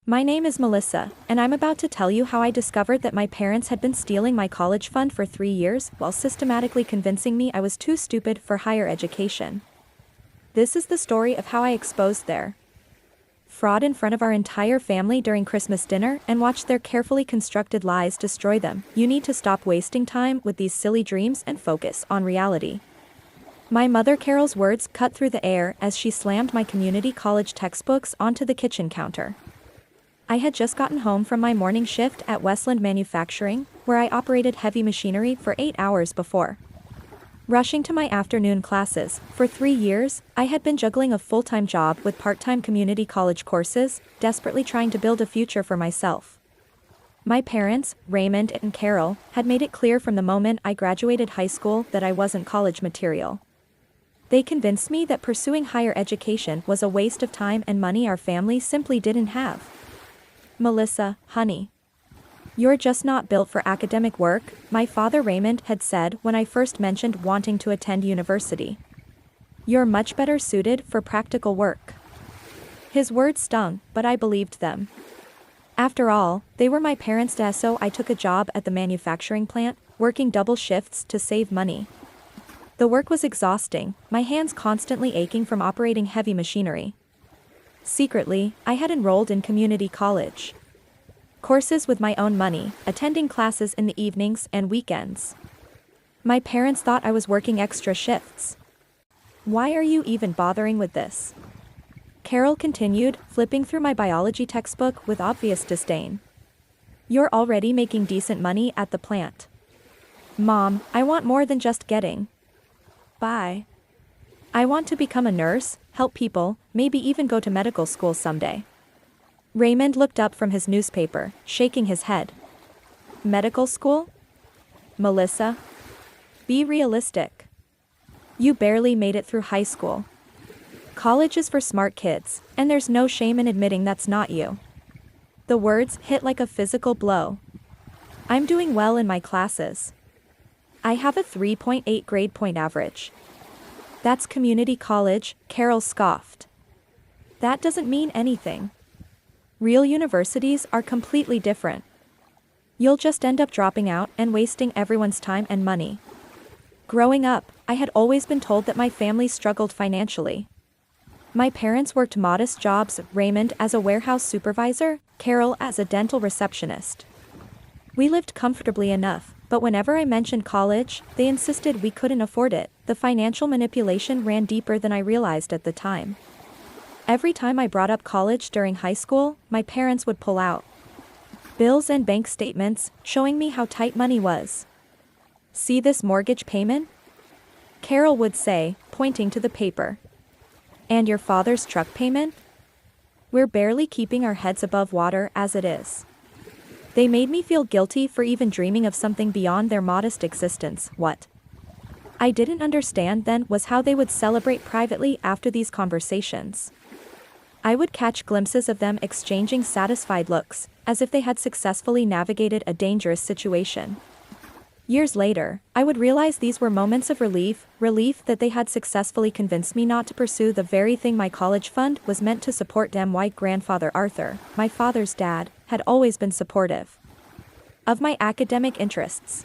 My name is Melissa, and I'm about to tell you how I discovered that my parents had been stealing my college fund for 3 years while systematically convincing me I was too stupid for higher education. This is the story of how I exposed their fraud in front of our entire family during Christmas dinner and watched their carefully constructed lies destroy them. You need to stop wasting time with these silly dreams and focus on reality. My mother Carol's words cut through the air as she slammed my community college textbooks onto the kitchen counter. I had just gotten home from my morning shift at Westland Manufacturing, where I operated heavy machinery for 8 hours before rushing to my afternoon classes. For 3 years, I had been juggling a full-time job with part-time community college courses, desperately trying to build a future for myself. My parents, Raymond and Carol, had made it clear from the moment I graduated high school that I wasn't college material. They convinced me that pursuing higher education was a waste of time and money our family simply didn't have. Melissa, honey, you're just not built for academic work, my father Raymond had said when I first mentioned wanting to attend university. You're much better suited for practical work. His words stung, but I believed them. After all, they were my parents' dad, so I took a job at the manufacturing plant, working double shifts to save money. The work was exhausting, my hands constantly aching from operating heavy machinery. Secretly, I had enrolled in community college courses with my own money, attending classes in the evenings and weekends. My parents thought I was working extra shifts. Why are you even bothering with this? Carol continued, flipping through my biology textbook with obvious disdain. You're already making decent money at the plant. Mom, I want more than just getting by. I want to become a nurse, help people, maybe even go to medical school someday. Raymond looked up from his newspaper, shaking his head. Medical school? Melissa? Be realistic. You barely made it through high school. College is for smart kids, and there's no shame in admitting that's not you. The words hit like a physical blow. I'm doing well in my classes. I have a 3.8 grade point average. That's community college, Carol scoffed. That doesn't mean anything. Real universities are completely different. You'll just end up dropping out and wasting everyone's time and money. Growing up, I had always been told that my family struggled financially. My parents worked modest jobs, Raymond as a warehouse supervisor, Carol as a dental receptionist. We lived comfortably enough, but whenever I mentioned college, they insisted we couldn't afford it. The financial manipulation ran deeper than I realized at the time. Every time I brought up college during high school, my parents would pull out bills and bank statements, showing me how tight money was. See this mortgage payment? Carol would say, pointing to the paper. And your father's truck payment? We're barely keeping our heads above water as it is. They made me feel guilty for even dreaming of something beyond their modest existence. What I didn't understand then was how they would celebrate privately after these conversations. I would catch glimpses of them exchanging satisfied looks, as if they had successfully navigated a dangerous situation. Years later, I would realize these were moments of relief that they had successfully convinced me not to pursue the very thing my college fund was meant to support. My grandfather Arthur, my father's dad, had always been supportive of my academic interests.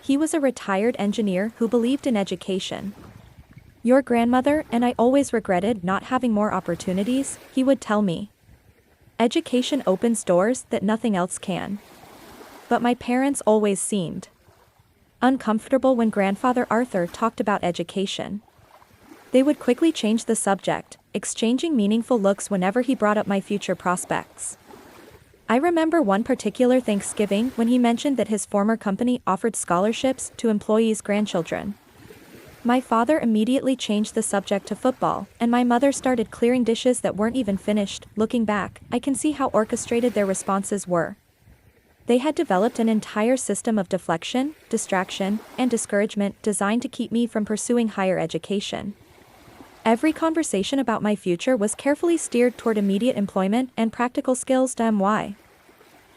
He was a retired engineer who believed in education. Your grandmother and I always regretted not having more opportunities, he would tell me. Education opens doors that nothing else can. But my parents always seemed uncomfortable when grandfather Arthur talked about education. They would quickly change the subject, exchanging meaningful looks whenever he brought up my future prospects. I remember one particular Thanksgiving when he mentioned that his former company offered scholarships to employees' grandchildren. My father immediately changed the subject to football, and my mother started clearing dishes that weren't even finished. Looking back, I can see how orchestrated their responses were. They had developed an entire system of deflection, distraction, and discouragement designed to keep me from pursuing higher education. Every conversation about my future was carefully steered toward immediate employment and practical skills. My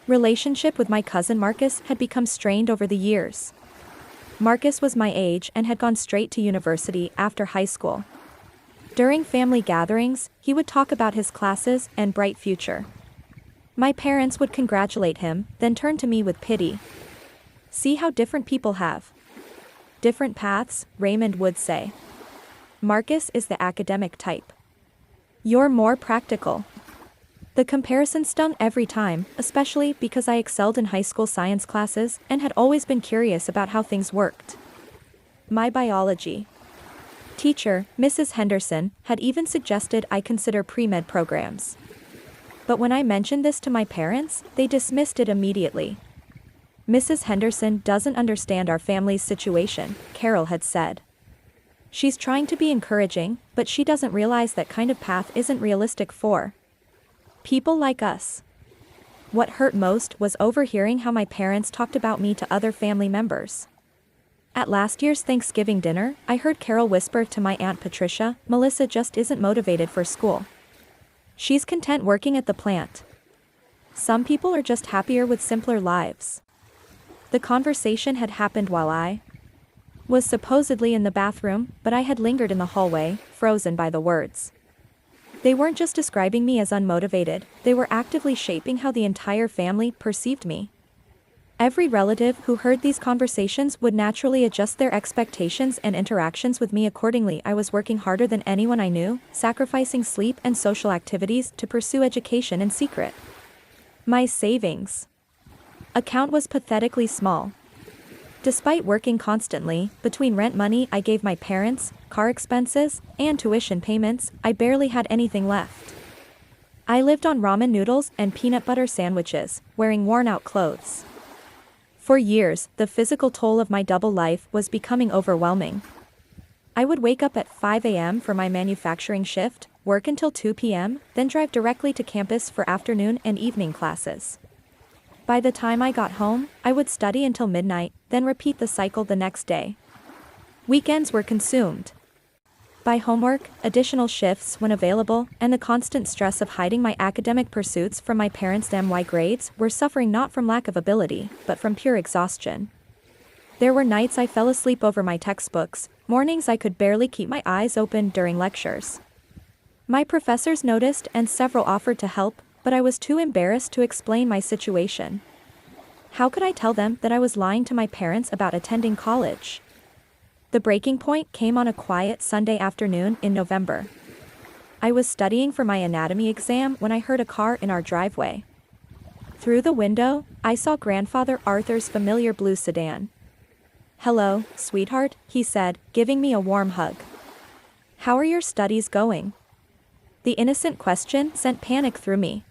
relationship with my cousin Marcus had become strained over the years. Marcus was my age and had gone straight to university after high school. During family gatherings, he would talk about his classes and bright future. My parents would congratulate him, then turn to me with pity. See how different people have different paths, Raymond would say. Marcus is the academic type. You're more practical. The comparison stung every time, especially because I excelled in high school science classes and had always been curious about how things worked. My biology teacher, Mrs. Henderson, had even suggested I consider pre-med programs. But when I mentioned this to my parents, they dismissed it immediately. Mrs. Henderson doesn't understand our family's situation, Carol had said. She's trying to be encouraging, but she doesn't realize that kind of path isn't realistic for people like us. What hurt most was overhearing how my parents talked about me to other family members. At last year's Thanksgiving dinner, I heard Carol whisper to my Aunt Patricia, Melissa just isn't motivated for school. She's content working at the plant. Some people are just happier with simpler lives. The conversation had happened while I was supposedly in the bathroom, but I had lingered in the hallway, frozen by the words. They weren't just describing me as unmotivated, they were actively shaping how the entire family perceived me. Every relative who heard these conversations would naturally adjust their expectations and interactions with me accordingly. I was working harder than anyone I knew, sacrificing sleep and social activities to pursue education in secret. My savings account was pathetically small. Despite working constantly, between rent money I gave my parents, car expenses, and tuition payments, I barely had anything left. I lived on ramen noodles and peanut butter sandwiches, wearing worn-out clothes. For years, the physical toll of my double life was becoming overwhelming. I would wake up at 5 a.m. for my manufacturing shift, work until 2 p.m., then drive directly to campus for afternoon and evening classes. By the time I got home, I would study until midnight, then repeat the cycle the next day. Weekends were consumed by homework, additional shifts when available, and the constant stress of hiding my academic pursuits from my parents. My grades were suffering not from lack of ability, but from pure exhaustion. There were nights I fell asleep over my textbooks, mornings I could barely keep my eyes open during lectures. My professors noticed and several offered to help, but I was too embarrassed to explain my situation. How could I tell them that I was lying to my parents about attending college? The breaking point came on a quiet Sunday afternoon in November. I was studying for my anatomy exam when I heard a car in our driveway. Through the window, I saw Grandfather Arthur's familiar blue sedan. "Hello, sweetheart," he said, giving me a warm hug. "How are your studies going?" The innocent question sent panic through me.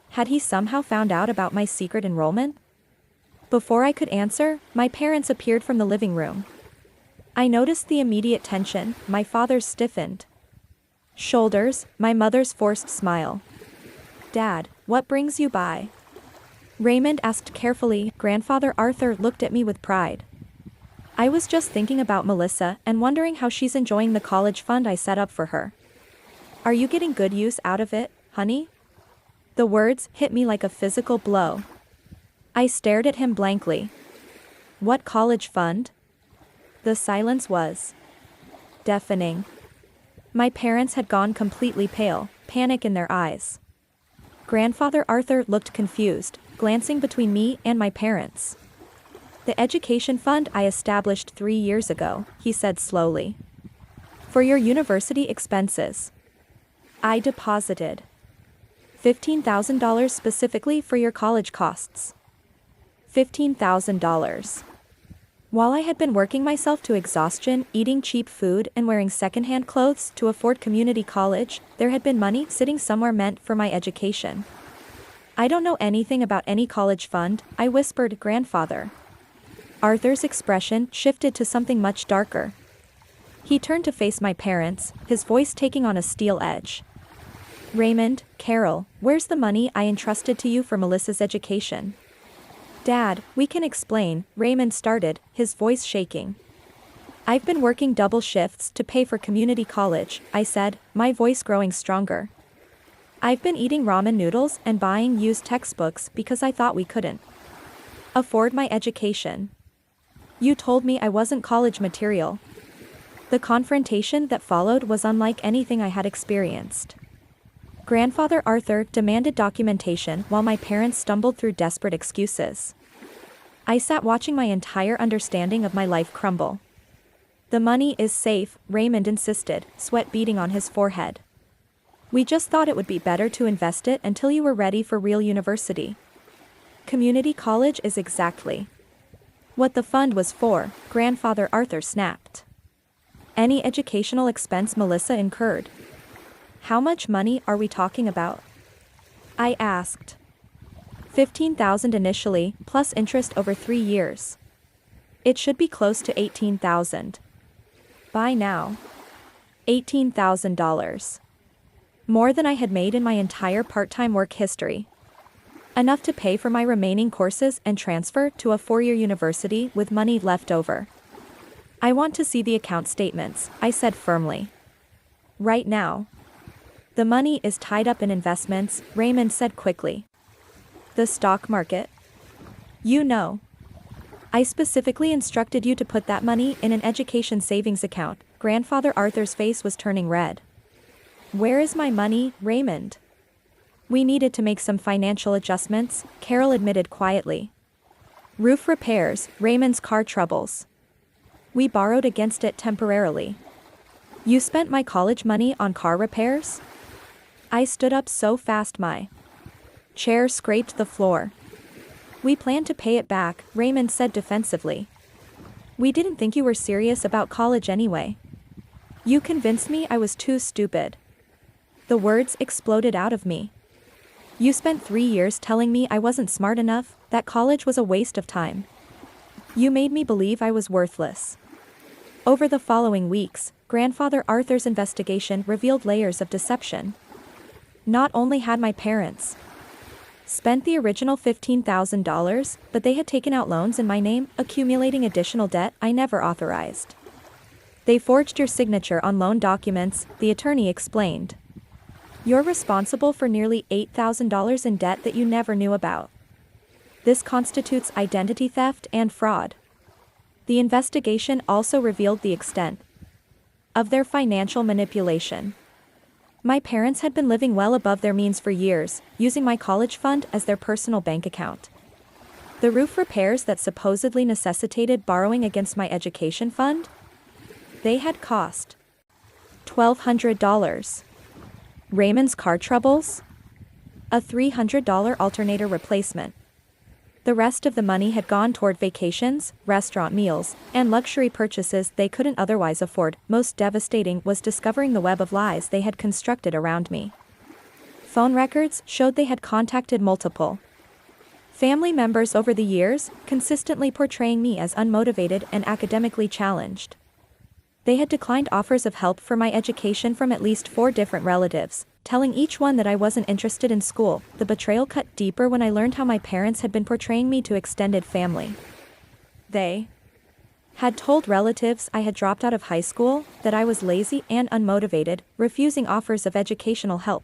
Had he somehow found out about my secret enrollment? Before I could answer, my parents appeared from the living room. I noticed the immediate tension, my father's stiffened shoulders, my mother's forced smile. "Dad, what brings you by?" Raymond asked carefully. Grandfather Arthur looked at me with pride. "I was just thinking about Melissa and wondering how she's enjoying the college fund I set up for her. Are you getting good use out of it, honey?" The words hit me like a physical blow. I stared at him blankly. What college fund? The silence was deafening. My parents had gone completely pale, panic in their eyes. Grandfather Arthur looked confused, glancing between me and my parents. "The education fund I established 3 years ago," he said slowly. "For your university expenses. I deposited $15,000 specifically for your college costs." $15,000. While I had been working myself to exhaustion, eating cheap food and wearing secondhand clothes to afford community college, there had been money sitting somewhere meant for my education. "I don't know anything about any college fund," I whispered. Grandfather Arthur's expression shifted to something much darker. He turned to face my parents, his voice taking on a steel edge. "Raymond, Carol, where's the money I entrusted to you for Melissa's education?" "Dad, we can explain," Raymond started, his voice shaking. "I've been working double shifts to pay for community college," I said, my voice growing stronger. "I've been eating ramen noodles and buying used textbooks because I thought we couldn't afford my education. You told me I wasn't college material." The confrontation that followed was unlike anything I had experienced. Grandfather Arthur demanded documentation while my parents stumbled through desperate excuses. I sat watching my entire understanding of my life crumble. The money is safe, Raymond insisted, sweat beading on his forehead. We just thought it would be better to invest it until you were ready for real university. Community college is exactly what the fund was for, Grandfather Arthur snapped. Any educational expense Melissa incurred. How much money are we talking about? I asked. $15,000 initially, plus interest over 3 years. It should be close to $18,000. By now. $18,000. More than I had made in my entire part-time work history. Enough to pay for my remaining courses and transfer to a 4-year university with money left over. I want to see the account statements, I said firmly. Right now. The money is tied up in investments, Raymond said quickly. The stock market? You know. I specifically instructed you to put that money in an education savings account. Grandfather Arthur's face was turning red. Where is my money, Raymond? We needed to make some financial adjustments, Carol admitted quietly. Roof repairs, Raymond's car troubles. We borrowed against it temporarily. You spent my college money on car repairs? I stood up so fast my chair scraped the floor. We planned to pay it back, Raymond said defensively. We didn't think you were serious about college anyway. You convinced me I was too stupid. The words exploded out of me. You spent 3 years telling me I wasn't smart enough, that college was a waste of time. You made me believe I was worthless. Over the following weeks, Grandfather Arthur's investigation revealed layers of deception. Not only had my parents spent the original $15,000, but they had taken out loans in my name, accumulating additional debt I never authorized. They forged your signature on loan documents, the attorney explained. You're responsible for nearly $8,000 in debt that you never knew about. This constitutes identity theft and fraud. The investigation also revealed the extent of their financial manipulation. My parents had been living well above their means for years, using my college fund as their personal bank account. The roof repairs that supposedly necessitated borrowing against my education fund? They had cost $1,200. Raymond's car troubles? A $300 alternator replacement. The rest of the money had gone toward vacations, restaurant meals, and luxury purchases they couldn't otherwise afford. Most devastating was discovering the web of lies they had constructed around me. Phone records showed they had contacted multiple family members over the years, consistently portraying me as unmotivated and academically challenged. They had declined offers of help for my education from at least 4 different relatives, telling each one that I wasn't interested in school. The betrayal cut deeper when I learned how my parents had been portraying me to extended family. They had told relatives I had dropped out of high school, that I was lazy and unmotivated, refusing offers of educational help.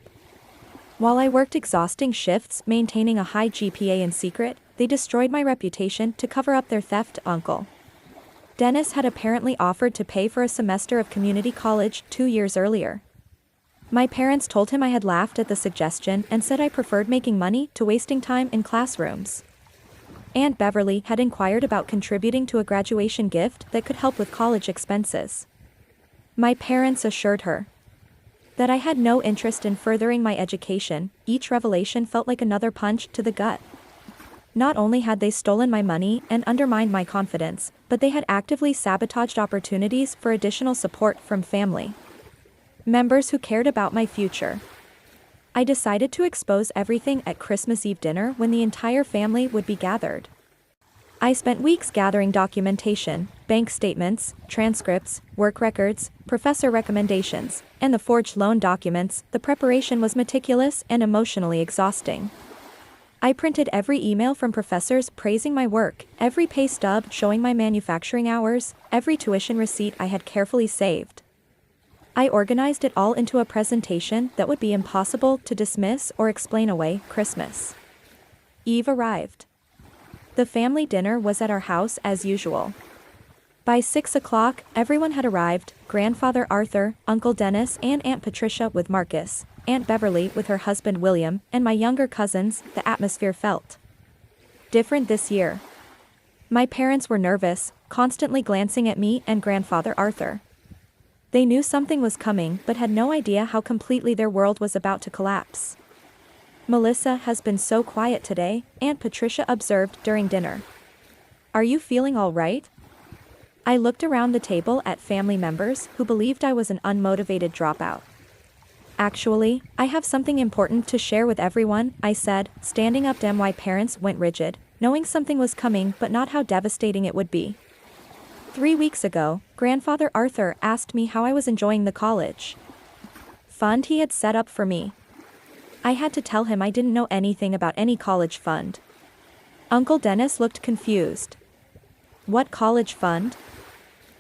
While I worked exhausting shifts maintaining a high GPA in secret, they destroyed my reputation to cover up their theft. Uncle Dennis had apparently offered to pay for a semester of community college 2 years earlier. My parents told him I had laughed at the suggestion and said I preferred making money to wasting time in classrooms. Aunt Beverly had inquired about contributing to a graduation gift that could help with college expenses. My parents assured her that I had no interest in furthering my education. Each revelation felt like another punch to the gut. Not only had they stolen my money and undermined my confidence, but they had actively sabotaged opportunities for additional support from family members who cared about my future. I decided to expose everything at Christmas Eve dinner when the entire family would be gathered. I spent weeks gathering documentation, bank statements, transcripts, work records, professor recommendations, and the forged loan documents. The preparation was meticulous and emotionally exhausting. I printed every email from professors praising my work, every pay stub showing my manufacturing hours, every tuition receipt I had carefully saved. I organized it all into a presentation that would be impossible to dismiss or explain away. Christmas Eve arrived. The family dinner was at our house as usual. By 6 o'clock, everyone had arrived: Grandfather Arthur, Uncle Dennis, and Aunt Patricia with Marcus, Aunt Beverly with her husband William, and my younger cousins, the atmosphere felt different this year. My parents were nervous, constantly glancing at me and grandfather Arthur. They knew something was coming but had no idea how completely their world was about to collapse. "Melissa has been so quiet today," Aunt Patricia observed during dinner. "Are you feeling all right?" I looked around the table at family members who believed I was an unmotivated dropout. "Actually, I have something important to share with everyone," I said, standing up. My parents went rigid, knowing something was coming but not how devastating it would be. 3 weeks ago, grandfather Arthur asked me how I was enjoying the college fund he had set up for me. I had to tell him I didn't know anything about any college fund. Uncle Dennis looked confused. "What college fund?"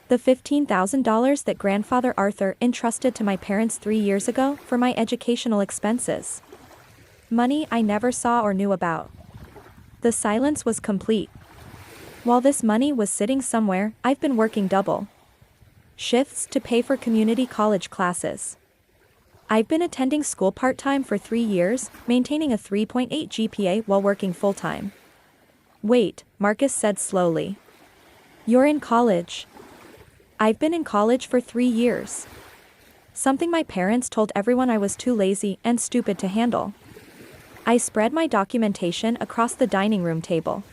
"The $15,000 that grandfather Arthur entrusted to my parents 3 years ago for my educational expenses. Money I never saw or knew about." The silence was complete. While this money was sitting somewhere, I've been working double shifts to pay for community college classes. I've been attending school part-time for 3 years, maintaining a 3.8 GPA while working full-time. "Wait," Marcus said slowly. "You're in college?" "I've been in college for 3 years. Something my parents told everyone I was too lazy and stupid to handle." I spread my documentation across the dining room table.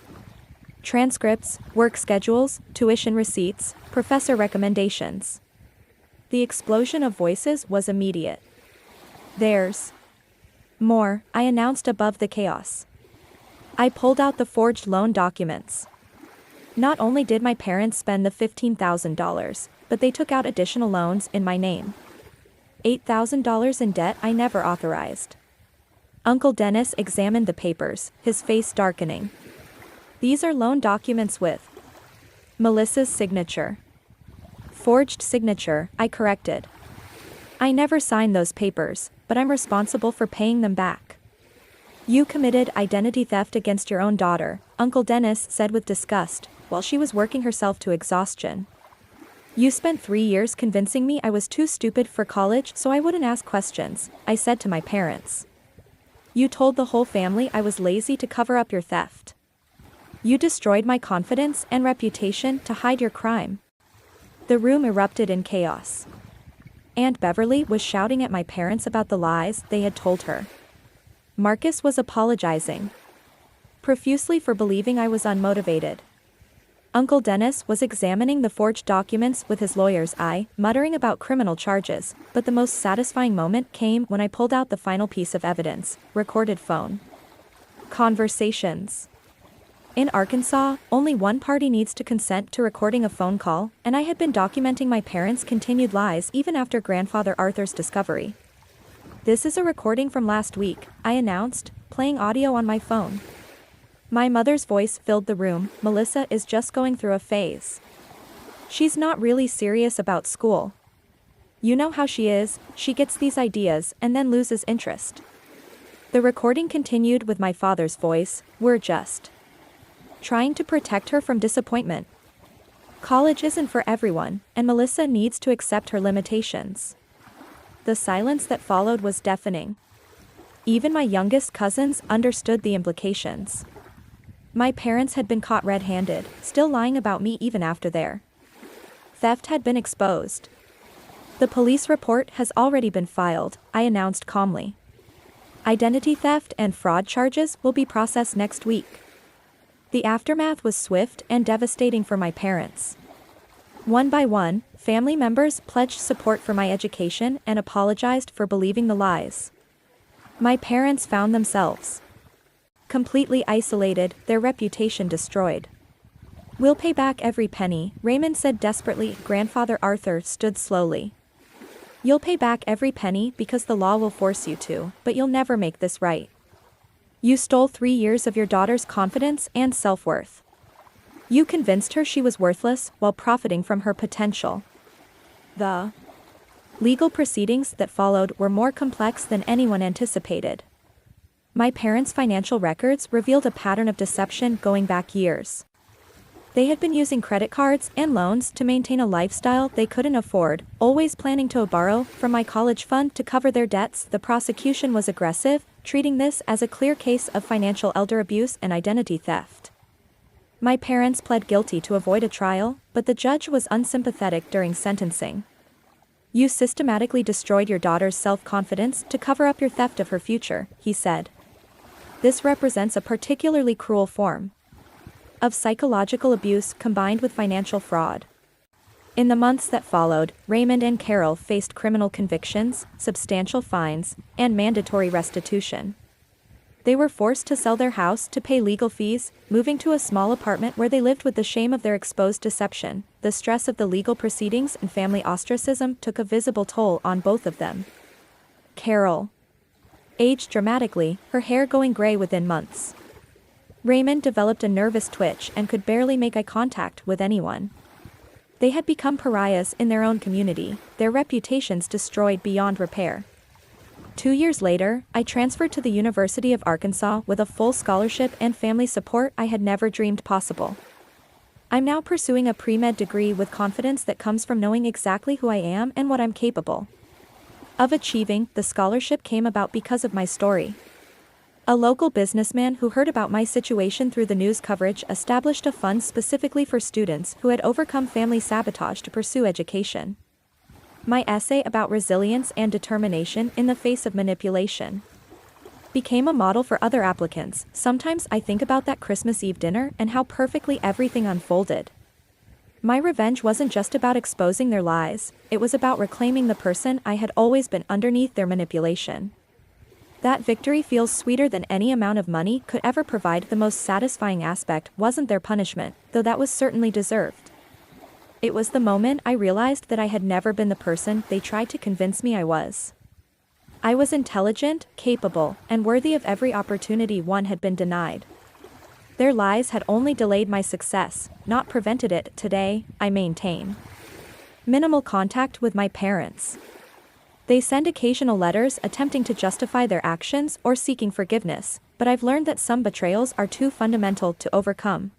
Transcripts, work schedules, tuition receipts, professor recommendations. The explosion of voices was immediate. "There's more," I announced above the chaos. I pulled out the forged loan documents. Not only did my parents spend the $15,000, but they took out additional loans in my name. $8,000 in debt I never authorized. Uncle Dennis examined the papers, his face darkening. "These are loan documents with Melissa's signature." "Forged signature," I corrected. "I never signed those papers, but I'm responsible for paying them back." "You committed identity theft against your own daughter," Uncle Dennis said with disgust, while she was working herself to exhaustion. "You spent 3 years convincing me I was too stupid for college so I wouldn't ask questions," I said to my parents. "You told the whole family I was lazy to cover up your theft. You destroyed my confidence and reputation to hide your crime." The room erupted in chaos. Aunt Beverly was shouting at my parents about the lies they had told her. Marcus was apologizing profusely for believing I was unmotivated. Uncle Dennis was examining the forged documents with his lawyer's eye, muttering about criminal charges, but the most satisfying moment came when I pulled out the final piece of evidence: recorded phone conversations. In Arkansas, only one party needs to consent to recording a phone call, and I had been documenting my parents' continued lies even after grandfather Arthur's discovery. "This is a recording from last week," I announced, playing audio on my phone. My mother's voice filled the room. "Melissa is just going through a phase. She's not really serious about school. You know how she is, she gets these ideas and then loses interest." The recording continued with my father's voice: "We're just trying to protect her from disappointment. College isn't for everyone, and Melissa needs to accept her limitations." The silence that followed was deafening. Even my youngest cousins understood the implications. My parents had been caught red-handed, still lying about me even after their theft had been exposed. "The police report has already been filed," I announced calmly. "Identity theft and fraud charges will be processed next week." The aftermath was swift and devastating for my parents. One by one, family members pledged support for my education and apologized for believing the lies. My parents found themselves completely isolated, their reputation destroyed. "We'll pay back every penny," Raymond said desperately. Grandfather Arthur stood slowly. "You'll pay back every penny because the law will force you to, but you'll never make this right. You stole 3 years of your daughter's confidence and self-worth. You convinced her she was worthless while profiting from her potential." The legal proceedings that followed were more complex than anyone anticipated. My parents' financial records revealed a pattern of deception going back years. They had been using credit cards and loans to maintain a lifestyle they couldn't afford, always planning to borrow from my college fund to cover their debts. The prosecution was aggressive, treating this as a clear case of financial elder abuse and identity theft. My parents pled guilty to avoid a trial, but the judge was unsympathetic during sentencing. "You systematically destroyed your daughter's self-confidence to cover up your theft of her future," he said. "This represents a particularly cruel form of psychological abuse combined with financial fraud." In the months that followed, Raymond and Carol faced criminal convictions, substantial fines, and mandatory restitution. They were forced to sell their house to pay legal fees, moving to a small apartment where they lived with the shame of their exposed deception. The stress of the legal proceedings and family ostracism took a visible toll on both of them. Carol aged dramatically, her hair going gray within months. Raymond developed a nervous twitch and could barely make eye contact with anyone. They had become pariahs in their own community, their reputations destroyed beyond repair. 2 years later, I transferred to the University of Arkansas with a full scholarship and family support I had never dreamed possible. I'm now pursuing a pre-med degree with confidence that comes from knowing exactly who I am and what I'm capable of achieving. The scholarship came about because of my story. A local businessman who heard about my situation through the news coverage established a fund specifically for students who had overcome family sabotage to pursue education. My essay about resilience and determination in the face of manipulation became a model for other applicants. Sometimes I think about that Christmas Eve dinner and how perfectly everything unfolded. My revenge wasn't just about exposing their lies, it was about reclaiming the person I had always been underneath their manipulation. That victory feels sweeter than any amount of money could ever provide. The most satisfying aspect wasn't their punishment, though that was certainly deserved. It was the moment I realized that I had never been the person they tried to convince me I was. I was intelligent, capable, and worthy of every opportunity one had been denied. Their lies had only delayed my success, not prevented it. Today, I maintain minimal contact with my parents. They send occasional letters attempting to justify their actions or seeking forgiveness, but I've learned that some betrayals are too fundamental to overcome.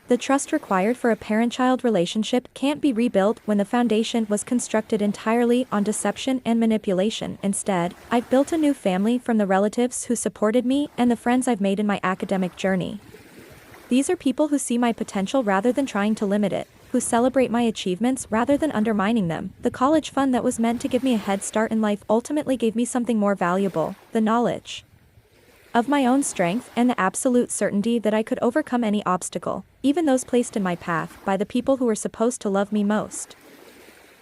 The trust required for a parent-child relationship can't be rebuilt when the foundation was constructed entirely on deception and manipulation. Instead, I've built a new family from the relatives who supported me and the friends I've made in my academic journey. These are people who see my potential rather than trying to limit it, who celebrate my achievements rather than undermining them. The college fund that was meant to give me a head start in life ultimately gave me something more valuable: the knowledge of my own strength and the absolute certainty that I could overcome any obstacle, even those placed in my path by the people who were supposed to love me most.